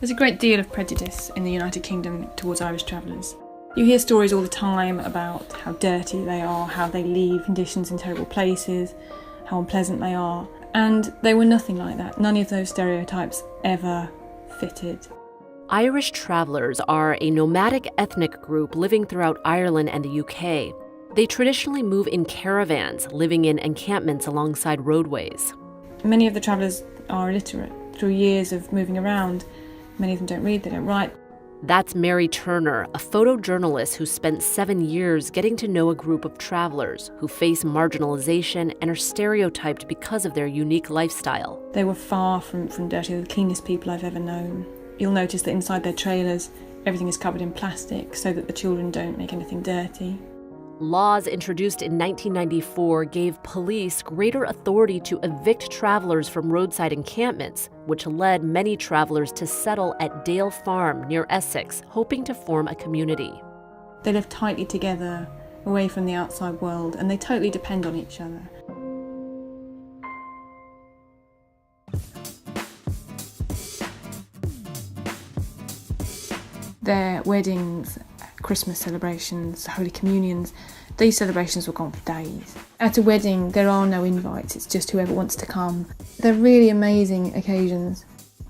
There's a great deal of prejudice in the United Kingdom towards Irish travellers. You hear stories all the time about how dirty they are, how they leave conditions in terrible places, how unpleasant they are, and they were nothing like that. None of those stereotypes ever fitted. Irish travellers are a nomadic ethnic group living throughout Ireland and the UK. They traditionally move in caravans, living in encampments alongside roadways. Many of the travellers are illiterate. Through years of moving around, many of them don't read, they don't write. That's Mary Turner, a photojournalist who spent 7 years getting to know a group of travelers who face marginalization and are stereotyped because of their unique lifestyle. They were far from dirty, the cleanest people I've ever known. You'll notice that inside their trailers, everything is covered in plastic so that the children don't make anything dirty. Laws introduced in 1994 gave police greater authority to evict travelers from roadside encampments, which led many travelers to settle at Dale Farm near Essex, hoping to form a community. They live tightly together, away from the outside world, and they totally depend on each other. Their weddings, Christmas celebrations, Holy Communions, these celebrations will go on for days. At a wedding, there are no invites, it's just whoever wants to come. They're really amazing occasions,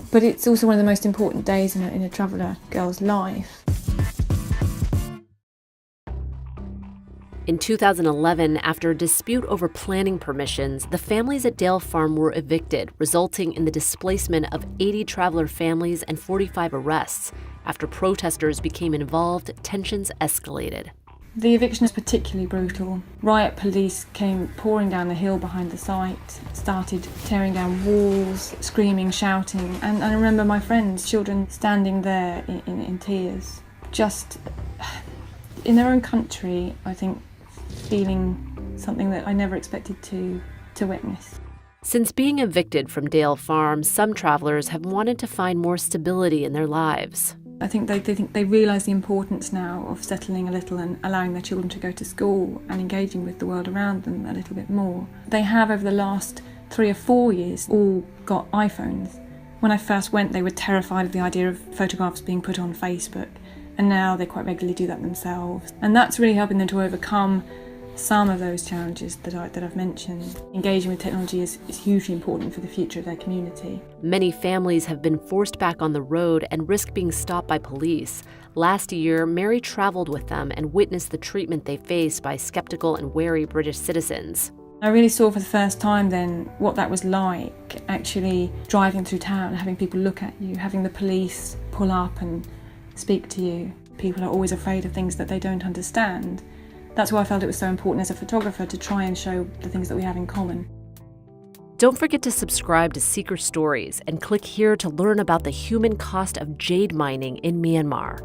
but it's also one of the most important days in a traveller girl's life. In 2011, after a dispute over planning permissions, the families at Dale Farm were evicted, resulting in the displacement of 80 traveller families and 45 arrests. After protesters became involved, tensions escalated. The eviction is particularly brutal. Riot police came pouring down the hill behind the site, started tearing down walls, screaming, shouting, and I remember my friends, children, standing there in tears. Just in their own country, I think, feeling something that I never expected to witness. Since being evicted from Dale Farm, some travelers have wanted to find more stability in their lives. I think they realise the importance now of settling a little and allowing their children to go to school and engaging with the world around them a little bit more. They have, over the last 3 or 4 years, all got iPhones. When I first went, they were terrified of the idea of photographs being put on Facebook, and now they quite regularly do that themselves. And that's really helping them to overcome some of those challenges that I've mentioned. Engaging with technology is hugely important for the future of their community. Many families have been forced back on the road and risk being stopped by police. Last year, Mary traveled with them and witnessed the treatment they face by skeptical and wary British citizens. I really saw for the first time then what that was like, actually driving through town, having people look at you, having the police pull up and speak to you. People are always afraid of things that they don't understand. That's why I felt it was so important as a photographer to try and show the things that we have in common. Don't forget to subscribe to Seeker Stories and click here to learn about the human cost of jade mining in Myanmar.